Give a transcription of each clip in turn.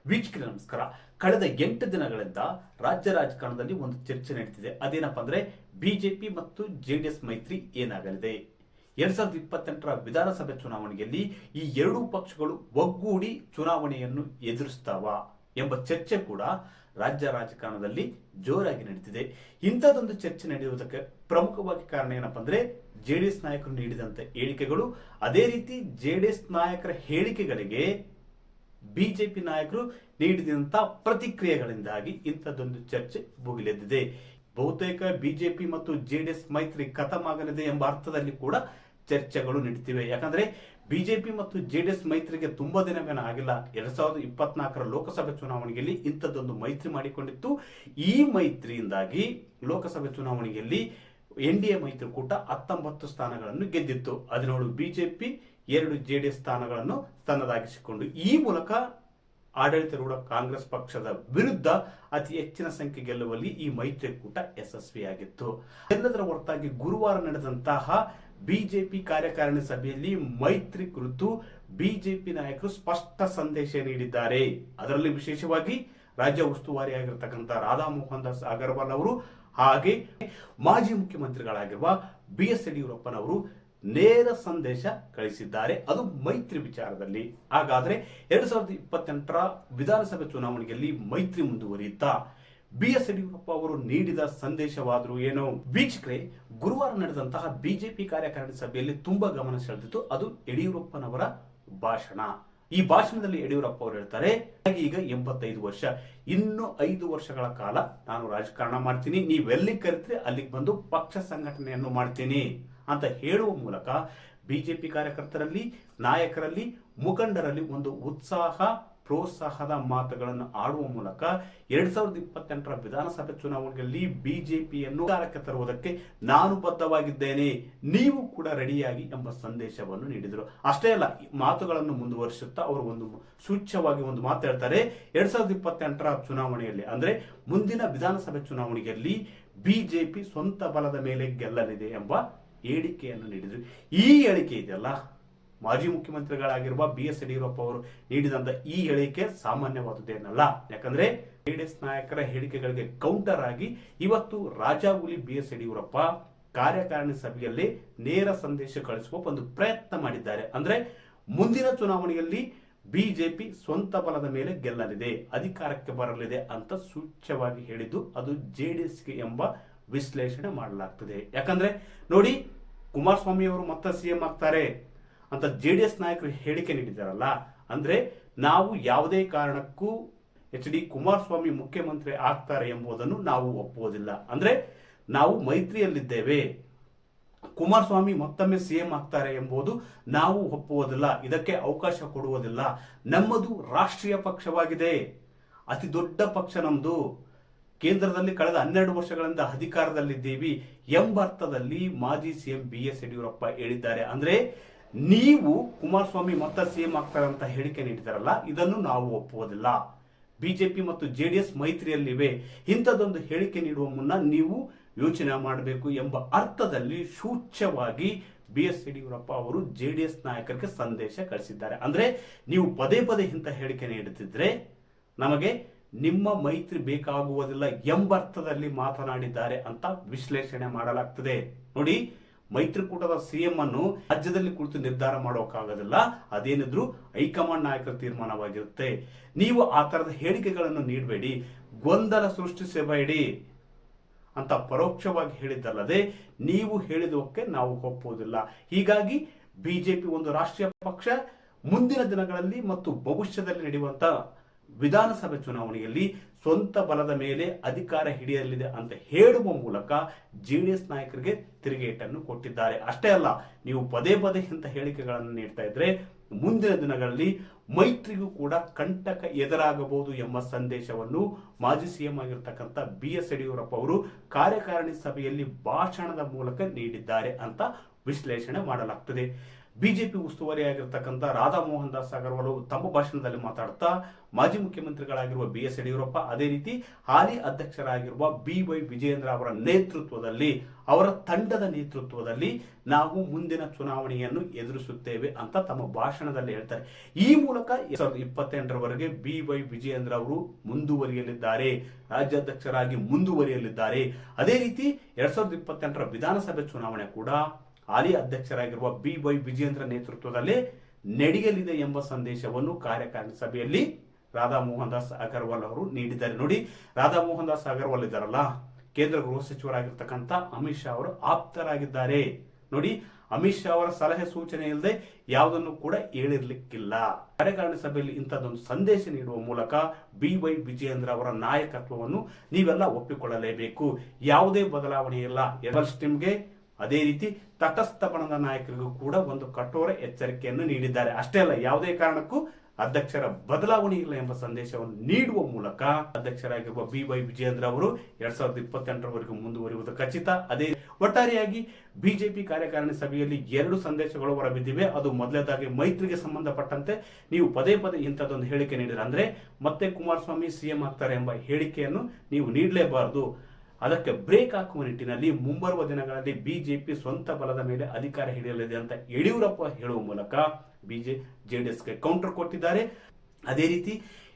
ವೀಕ್ಷಕರೇ ನಮಸ್ಕಾರ. ಕಳೆದ 8 ದಿನಗಳಿಂದ ರಾಜ್ಯ ರಾಜಕಾರಣದಲ್ಲಿ ಒಂದು ಚರ್ಚೆ ನಡೀತಿದೆ. ಅದೇನಪ್ಪ ಅಂದ್ರೆ ಬಿಜೆಪಿ ಮತ್ತು ಜೆಡಿಎಸ್ ಮೈತ್ರಿ ಏನಾಗಲಿದೆ. 2028ರ ವಿಧಾನಸಭೆ ಚುನಾವಣೆಯಲ್ಲಿ ಈ ಎರಡೂ ಪಕ್ಷಗಳು ಒಗ್ಗೂಡಿ ಚುನಾವಣೆಯನ್ನು ಎದುರಿಸ್ತಾವ ಎಂಬ ಚರ್ಚೆ ಕೂಡ ರಾಜ್ಯ ರಾಜಕಾರಣದಲ್ಲಿ ಜೋರಾಗಿ ನಡೀತಿದೆ. ಇಂಥದ್ದೊಂದು ಚರ್ಚೆ ನಡೆಯುವುದಕ್ಕೆ ಪ್ರಮುಖವಾಗಿ ಕಾರಣ ಏನಪ್ಪ ಅಂದ್ರೆ ಜೆಡಿಎಸ್ ನಾಯಕರು ನೀಡಿದಂತ ಹೇಳಿಕೆಗಳು, ಅದೇ ರೀತಿ ಜೆಡಿಎಸ್ ನಾಯಕರ ಹೇಳಿಕೆಗಳಿಗೆ ಬಿಜೆಪಿ ನಾಯಕರು ನೀಡಿದಂತ ಪ್ರತಿಕ್ರಿಯೆಗಳಿಂದಾಗಿ ಇಂಥದ್ದೊಂದು ಚರ್ಚೆ ಭುಗಿಲೆದ್ದಿದೆ. ಬಹುತೇಕ ಬಿಜೆಪಿ ಮತ್ತು ಜೆಡಿಎಸ್ ಮೈತ್ರಿ ಖತಮಾಗಲಿದೆ ಎಂಬ ಅರ್ಥದಲ್ಲಿ ಕೂಡ ಚರ್ಚೆಗಳು ನಡೀತಿವೆ. ಯಾಕಂದ್ರೆ ಬಿಜೆಪಿ ಮತ್ತು ಜೆಡಿಎಸ್ ಮೈತ್ರಿಗೆ ತುಂಬಾ ದಿನವೇನ ಆಗಿಲ್ಲ. 2024ರ ಲೋಕಸಭೆ ಚುನಾವಣೆಯಲ್ಲಿ ಇಂಥದ್ದೊಂದು ಮೈತ್ರಿ ಮಾಡಿಕೊಂಡಿತ್ತು. ಈ ಮೈತ್ರಿಯಿಂದಾಗಿ ಲೋಕಸಭೆ ಚುನಾವಣೆಯಲ್ಲಿ ಎನ್ಡಿಎ ಮೈತ್ರಿಕೂಟ 19 ಸ್ಥಾನಗಳನ್ನು ಗೆದ್ದಿತ್ತು. 17 ಬಿಜೆಪಿ, 2 ಜೆಡಿಎಸ್ ಸ್ಥಾನಗಳನ್ನು ತನ್ನದಾಗಿಸಿಕೊಂಡು ಈ ಮೂಲಕ ಆಡಳಿತಾರೂಢ ಕಾಂಗ್ರೆಸ್ ಪಕ್ಷದ ವಿರುದ್ಧ ಅತಿ ಹೆಚ್ಚಿನ ಸಂಖ್ಯೆ ಗೆಲ್ಲುವಲ್ಲಿ ಈ ಮೈತ್ರಿಕೂಟ ಯಶಸ್ವಿಯಾಗಿತ್ತು. ಎಲ್ಲದರ ಹೊರತಾಗಿ ಗುರುವಾರ ನಡೆದಂತಹ ಬಿಜೆಪಿ ಕಾರ್ಯಕಾರಿಣಿ ಸಭೆಯಲ್ಲಿ ಮೈತ್ರಿ ಕುರಿತು ಬಿಜೆಪಿ ನಾಯಕರು ಸ್ಪಷ್ಟ ಸಂದೇಶ ನೀಡಿದ್ದಾರೆ. ಅದರಲ್ಲಿ ವಿಶೇಷವಾಗಿ ರಾಜ್ಯ ಉಸ್ತುವಾರಿಯಾಗಿರ್ತಕ್ಕಂಥ ರಾಧಾ ಮೋಹನ್ ದಾಸ್ ಅಗರ್ವಾಲ್ ಅವರು ಹಾಗೆ ಮಾಜಿ ಮುಖ್ಯಮಂತ್ರಿಗಳಾಗಿರುವ BS ಯಡಿಯೂರಪ್ಪನವರು ನೇರ ಸಂದೇಶ ಕಳಿಸಿದ್ದಾರೆ. ಅದು ಮೈತ್ರಿ ವಿಚಾರದಲ್ಲಿ. ಹಾಗಾದ್ರೆ 2028ರ ವಿಧಾನಸಭೆ ಚುನಾವಣೆಯಲ್ಲಿ ಮೈತ್ರಿ ಮುಂದುವರಿಯುತ್ತಾ? BS ಯಡಿಯೂರಪ್ಪ ಅವರು ನೀಡಿದ ಸಂದೇಶವಾದರೂ ಏನೋ? ವೀಕ್ಷಕರೇ, ಗುರುವಾರ ನಡೆದಂತಹ ಬಿಜೆಪಿ ಕಾರ್ಯಕಾರಿಣಿ ಸಭೆಯಲ್ಲಿ ತುಂಬಾ ಗಮನ ಸೆಳೆದಿತ್ತು ಅದು ಯಡಿಯೂರಪ್ಪನವರ ಭಾಷಣ. ಈ ಭಾಷಣದಲ್ಲಿ ಯಡಿಯೂರಪ್ಪ ಅವರು ಹೇಳ್ತಾರೆ, ಈಗ 85 ವರ್ಷ, ಇನ್ನು 5 ವರ್ಷಗಳ ಕಾಲ ನಾನು ರಾಜಕಾರಣ ಮಾಡ್ತೀನಿ, ನೀವೆಲ್ಲಿಗೆ ಕರಿತೀರಿ ಅಲ್ಲಿಗೆ ಬಂದು ಪಕ್ಷ ಸಂಘಟನೆಯನ್ನು ಮಾಡ್ತೀನಿ ಅಂತ ಹೇಳುವ ಮೂಲಕ ಬಿಜೆಪಿ ಕಾರ್ಯಕರ್ತರಲ್ಲಿ, ನಾಯಕರಲ್ಲಿ, ಮುಖಂಡರಲ್ಲಿ ಒಂದು ಉತ್ಸಾಹ, ಪ್ರೋತ್ಸಾಹದ ಮಾತುಗಳನ್ನು ಆಡುವ ಮೂಲಕ 2028ರ ವಿಧಾನಸಭೆ ಚುನಾವಣೆಯಲ್ಲಿ ಬಿಜೆಪಿಯನ್ನು ಅಧಿಕಾರಕ್ಕೆ ತರುವುದಕ್ಕೆ ನಾನು ಬದ್ಧವಾಗಿದ್ದೇನೆ, ನೀವು ಕೂಡ ರೆಡಿಯಾಗಿ ಎಂಬ ಸಂದೇಶವನ್ನು ನೀಡಿದರು. ಅಷ್ಟೇ ಅಲ್ಲ, ಮಾತುಗಳನ್ನು ಮುಂದುವರಿಸುತ್ತಾ ಅವರು ಒಂದು ಸೂಚ್ಯವಾಗಿ ಒಂದು ಮಾತು ಹೇಳ್ತಾರೆ. 2028ರ ಚುನಾವಣೆಯಲ್ಲಿ ಅಂದ್ರೆ ಮುಂದಿನ ವಿಧಾನಸಭೆ ಚುನಾವಣೆಯಲ್ಲಿ ಬಿಜೆಪಿ ಸ್ವಂತ ಬಲದ ಮೇಲೆ ಗೆಲ್ಲಲಿದೆ ಎಂಬ ಹೇಳಿಕೆಯನ್ನು ನೀಡಿದರು. ಈ ಹೇಳಿಕೆ ಇದೆಯಲ್ಲ, ಮಾಜಿ ಮುಖ್ಯಮಂತ್ರಿಗಳಾಗಿರುವ BS ಯಡಿಯೂರಪ್ಪ ಅವರು ನೀಡಿದಂತ ಈ ಹೇಳಿಕೆ ಸಾಮಾನ್ಯವಾದುದೇನಲ್ಲ. ಯಾಕಂದ್ರೆ ಜೆಡಿಎಸ್ ನಾಯಕರ ಹೇಳಿಕೆಗಳಿಗೆ ಕೌಂಟರ್ ಆಗಿ ಇವತ್ತು ರಾಜಾಹುಲಿ BS ಯಡಿಯೂರಪ್ಪ ಕಾರ್ಯಕಾರಿಣಿ ಸಭೆಯಲ್ಲಿ ನೇರ ಸಂದೇಶ ಕಳಿಸುವ ಒಂದು ಪ್ರಯತ್ನ ಮಾಡಿದ್ದಾರೆ. ಅಂದ್ರೆ ಮುಂದಿನ ಚುನಾವಣೆಯಲ್ಲಿ ಬಿಜೆಪಿ ಸ್ವಂತ ಬಲದ ಮೇಲೆ ಗೆಲ್ಲಲಿದೆ, ಅಧಿಕಾರಕ್ಕೆ ಬರಲಿದೆ ಅಂತ ಸೂಚ್ಯವಾಗಿ ಹೇಳಿದ್ದು ಅದು ಜೆಡಿಎಸ್ಗೆ ಎಂಬ ವಿಶ್ಲೇಷಣೆ ಮಾಡಲಾಗ್ತದೆ. ಯಾಕಂದ್ರೆ ನೋಡಿ, ಕುಮಾರಸ್ವಾಮಿ ಅವರು ಮತ್ತೆ CM ಆಗ್ತಾರೆ ಅಂತ ಜೆಡಿಎಸ್ ನಾಯಕರು ಹೇಳಿಕೆ ನೀಡಿದಾರಲ್ಲ, ಅಂದ್ರೆ ನಾವು ಯಾವುದೇ ಕಾರಣಕ್ಕೂ HD ಕುಮಾರಸ್ವಾಮಿ ಮುಖ್ಯಮಂತ್ರಿ ಆಗ್ತಾರೆ ಎಂಬುದನ್ನು ನಾವು ಒಪ್ಪುವುದಿಲ್ಲ. ಅಂದ್ರೆ ನಾವು ಮೈತ್ರಿಯಲ್ಲಿದ್ದೇವೆ, ಕುಮಾರಸ್ವಾಮಿ ಮತ್ತೊಮ್ಮೆ CM ಆಗ್ತಾರೆ ಎಂಬುದು ನಾವು ಒಪ್ಪುವುದಿಲ್ಲ, ಇದಕ್ಕೆ ಅವಕಾಶ ಕೊಡುವುದಿಲ್ಲ. ನಮ್ಮದು ರಾಷ್ಟ್ರೀಯ ಪಕ್ಷವಾಗಿದೆ, ಅತಿ ದೊಡ್ಡ ಪಕ್ಷ ನಮ್ದು, ಕೇಂದ್ರದಲ್ಲಿ ಕಳೆದ 12 ವರ್ಷಗಳಿಂದ ಅಧಿಕಾರದಲ್ಲಿದ್ದೀವಿ ಎಂಬ ಅರ್ಥದಲ್ಲಿ ಮಾಜಿ CM BS ಯಡಿಯೂರಪ್ಪ ಹೇಳಿದ್ದಾರೆ. ಅಂದ್ರೆ ನೀವು ಕುಮಾರಸ್ವಾಮಿ ಮತ್ತೆ CM ಆಗ್ತಾರೆ ಅಂತ ಹೇಳಿಕೆ ನೀಡಿದಾರಲ್ಲ, ಇದನ್ನು ನಾವು ಒಪ್ಪುವುದಿಲ್ಲ. ಬಿಜೆಪಿ ಮತ್ತು ಜೆಡಿಎಸ್ ಮೈತ್ರಿಯಲ್ಲಿವೆ, ಇಂಥದ್ದೊಂದು ಹೇಳಿಕೆ ನೀಡುವ ಮುನ್ನ ನೀವು ಯೋಚನೆ ಮಾಡಬೇಕು ಎಂಬ ಅರ್ಥದಲ್ಲಿ ಸೂಚ್ಯವಾಗಿ BS ಯಡಿಯೂರಪ್ಪ ಅವರು ಜೆಡಿಎಸ್ ನಾಯಕರಿಗೆ ಸಂದೇಶ ಕಳಿಸಿದ್ದಾರೆ. ಅಂದ್ರೆ ನೀವು ಪದೇ ಪದೇ ಇಂಥ ಹೇಳಿಕೆ ನೀಡುತ್ತಿದ್ರೆ ನಮಗೆ ನಿಮ್ಮ ಮೈತ್ರಿ ಬೇಕಾಗುವುದಿಲ್ಲ ಎಂಬ ಅರ್ಥದಲ್ಲಿ ಮಾತನಾಡಿದ್ದಾರೆ ಅಂತ ವಿಶ್ಲೇಷಣೆ ಮಾಡಲಾಗ್ತದೆ. ನೋಡಿ, ಮೈತ್ರಿಕೂಟದ CM ಅನ್ನು ರಾಜ್ಯದಲ್ಲಿ ಕುಳಿತು ನಿರ್ಧಾರ ಮಾಡೋಕ್ಕಾಗೋದಿಲ್ಲ, ಅದೇನಿದ್ರು ಹೈಕಮಾಂಡ್ ನಾಯಕರ ತೀರ್ಮಾನವಾಗಿರುತ್ತೆ. ನೀವು ಆ ತರದ ಹೇಳಿಕೆಗಳನ್ನು ನೀಡಬೇಡಿ, ಗೊಂದಲ ಸೃಷ್ಟಿಸಬೇಡಿ ಅಂತ ಪರೋಕ್ಷವಾಗಿ ಹೇಳಿದ್ದಲ್ಲದೆ ನೀವು ಹೇಳಿದಕ್ಕೆ ನಾವು ಒಪ್ಪುವುದಿಲ್ಲ. ಹೀಗಾಗಿ ಬಿಜೆಪಿ ಒಂದು ರಾಷ್ಟ್ರೀಯ ಪಕ್ಷ, ಮುಂದಿನ ದಿನಗಳಲ್ಲಿ ಮತ್ತು ಭವಿಷ್ಯದಲ್ಲಿ ನಡೆಯುವಂತ ವಿಧಾನಸಭೆ ಚುನಾವಣೆಯಲ್ಲಿ ಸ್ವಂತ ಬಲದ ಮೇಲೆ ಅಧಿಕಾರ ಹಿಡಿಯಲಿದೆ ಅಂತ ಹೇಳುವ ಮೂಲಕ ಜೆಡಿಎಸ್ ನಾಯಕರಿಗೆ ತಿರುಗೇಟನ್ನು ಕೊಟ್ಟಿದ್ದಾರೆ. ಅಷ್ಟೇ ಅಲ್ಲ, ನೀವು ಪದೇ ಪದೇ ಇಂಥ ಹೇಳಿಕೆಗಳನ್ನು ನೀಡ್ತಾ ಇದ್ರೆ ಮುಂದಿನ ದಿನಗಳಲ್ಲಿ ಮೈತ್ರಿಗೂ ಕೂಡ ಕಂಟಕ ಎದುರಾಗಬಹುದು ಎಂಬ ಸಂದೇಶವನ್ನು ಮಾಜಿ CM ಆಗಿರ್ತಕ್ಕಂಥ BS ಯಡಿಯೂರಪ್ಪ ಅವರು ಕಾರ್ಯಕಾರಿಣಿ ಸಭೆಯಲ್ಲಿ ಭಾಷಣದ ಮೂಲಕ ನೀಡಿದ್ದಾರೆ ಅಂತ ವಿಶ್ಲೇಷಣೆ ಮಾಡಲಾಗ್ತದೆ. ಬಿಜೆಪಿ ಉಸ್ತುವಾರಿಯಾಗಿರ್ತಕ್ಕಂಥ ರಾಧಾ ಮೋಹನ್ ದಾಸ್ ಅಗರ್ವಾಲ್ ತಮ್ಮ ಭಾಷಣದಲ್ಲಿ ಮಾತಾಡ್ತಾ ಮಾಜಿ ಮುಖ್ಯಮಂತ್ರಿಗಳಾಗಿರುವ BS ಯಡಿಯೂರಪ್ಪ, ಅದೇ ರೀತಿ ಹಾಲಿ ಅಧ್ಯಕ್ಷರಾಗಿರುವ BY ವಿಜಯೇಂದ್ರ ಅವರ ನೇತೃತ್ವದಲ್ಲಿ, ಅವರ ತಂಡದ ನೇತೃತ್ವದಲ್ಲಿ ನಾವು ಮುಂದಿನ ಚುನಾವಣೆಯನ್ನು ಎದುರಿಸುತ್ತೇವೆ ಅಂತ ತಮ್ಮ ಭಾಷಣದಲ್ಲಿ ಹೇಳ್ತಾರೆ. ಈ ಮೂಲಕ 2028ರವರೆಗೆ BY ವಿಜಯೇಂದ್ರ ಅವರು ಮುಂದುವರಿಯಲಿದ್ದಾರೆ, ರಾಜ್ಯಾಧ್ಯಕ್ಷರಾಗಿ ಮುಂದುವರಿಯಲಿದ್ದಾರೆ. ಅದೇ ರೀತಿ 2028ರ ವಿಧಾನಸಭೆ ಚುನಾವಣೆ ಕೂಡ ಹಾಲಿ ಅಧ್ಯಕ್ಷರಾಗಿರುವ BY ವಿಜಯೇಂದ್ರ ನೇತೃತ್ವದಲ್ಲಿ ನಡೆಯಲಿದೆ ಎಂಬ ಸಂದೇಶವನ್ನು ಕಾರ್ಯಕಾರಿಣಿ ಸಭೆಯಲ್ಲಿ ರಾಧಾ ಮೋಹನ್ ದಾಸ್ ಅಗರ್ವಾಲ್ ಅವರು ನೀಡಿದ್ದಾರೆ. ನೋಡಿ, ರಾಧಾ ಮೋಹನ್ ದಾಸ್ ಅಗರ್ವಾಲ್ ಇದ್ದಾರಲ್ಲ, ಕೇಂದ್ರ ಗೃಹ ಸಚಿವರಾಗಿರ್ತಕ್ಕಂಥ ಅಮಿತ್ ಶಾ ಅವರು ಆಪ್ತರಾಗಿದ್ದಾರೆ. ನೋಡಿ, ಅಮಿತ್ ಶಾ ಅವರ ಸಲಹೆ ಸೂಚನೆ ಇಲ್ಲದೆ ಯಾವುದನ್ನು ಕೂಡ ಹೇಳಿರ್ಲಿಕ್ಕಿಲ್ಲ. ಕಾರ್ಯಕಾರಿಣಿ ಸಭೆಯಲ್ಲಿ ಇಂಥದ್ದೊಂದು ಸಂದೇಶ ನೀಡುವ ಮೂಲಕ BY ವಿಜಯೇಂದ್ರ ಅವರ ನಾಯಕತ್ವವನ್ನು ನೀವೆಲ್ಲ ಒಪ್ಪಿಕೊಳ್ಳಲೇಬೇಕು, ಯಾವುದೇ ಬದಲಾವಣೆ ಇಲ್ಲ. ಟೀಮ್ಗೆ ಅದೇ ರೀತಿ ತಟಸ್ಥ ಬಣದ ನಾಯಕರಿಗೂ ಕೂಡ ಒಂದು ಕಠೋರ ಎಚ್ಚರಿಕೆಯನ್ನು ನೀಡಿದ್ದಾರೆ. ಅಷ್ಟೇ ಅಲ್ಲ, ಯಾವುದೇ ಕಾರಣಕ್ಕೂ ಅಧ್ಯಕ್ಷರ ಬದಲಾವಣೆ ಇಲ್ಲ ಎಂಬ ಸಂದೇಶವನ್ನು ನೀಡುವ ಮೂಲಕ ಅಧ್ಯಕ್ಷರಾಗಿರುವ BY ವಿಜಯೇಂದ್ರ ಅವರು 2028ರವರೆಗೂ ಮುಂದುವರಿಯುವುದು ಖಚಿತ. ಅದೇ ಒಟ್ಟಾರೆಯಾಗಿ ಬಿಜೆಪಿ ಕಾರ್ಯಕಾರಿಣಿ ಸಭೆಯಲ್ಲಿ 2 ಸಂದೇಶಗಳು ಹೊರಬಿದ್ದಿವೆ. ಅದು ಮೊದಲನೇದಾಗಿ ಮೈತ್ರಿಗೆ ಸಂಬಂಧಪಟ್ಟಂತೆ ನೀವು ಪದೇ ಪದೇ ಇಂಥದ್ದೊಂದು ಹೇಳಿಕೆ ನೀಡಿದ್ರೆ, ಅಂದ್ರೆ ಮತ್ತೆ ಕುಮಾರಸ್ವಾಮಿ CM ಆಗ್ತಾರೆ ಎಂಬ ಹೇಳಿಕೆಯನ್ನು ನೀವು ನೀಡಲೇಬಾರದು. ಅದಕ್ಕೆ ಬ್ರೇಕ್ ಹಾಕುವ ನಿಟ್ಟಿನಲ್ಲಿ ಮುಂಬರುವ ದಿನಗಳಲ್ಲಿ ಬಿಜೆಪಿ ಸ್ವಂತ ಬಲದ ಮೇಲೆ ಅಧಿಕಾರ ಹಿಡಿಯಲಿದೆ ಅಂತ ಯಡಿಯೂರಪ್ಪ ಹೇಳುವ ಮೂಲಕ ಜೆಡಿಎಸ್ಗೆ ಕೌಂಟರ್ ಕೊಟ್ಟಿದ್ದಾರೆ. ಅದೇ ರೀತಿ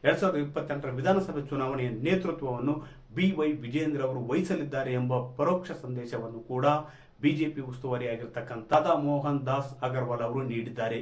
2028ರ ವಿಧಾನಸಭೆ ಚುನಾವಣೆಯ ನೇತೃತ್ವವನ್ನು BY ವಿಜಯೇಂದ್ರ ಅವರು ವಹಿಸಲಿದ್ದಾರೆ ಎಂಬ ಪರೋಕ್ಷ ಸಂದೇಶವನ್ನು ಕೂಡ ಬಿಜೆಪಿ ಉಸ್ತುವಾರಿಯಾಗಿರ್ತಕ್ಕಂಥ ರಾಧಾ ಮೋಹನ್ ದಾಸ್ ಅಗರ್ವಾಲ್ ಅವರು ನೀಡಿದ್ದಾರೆ.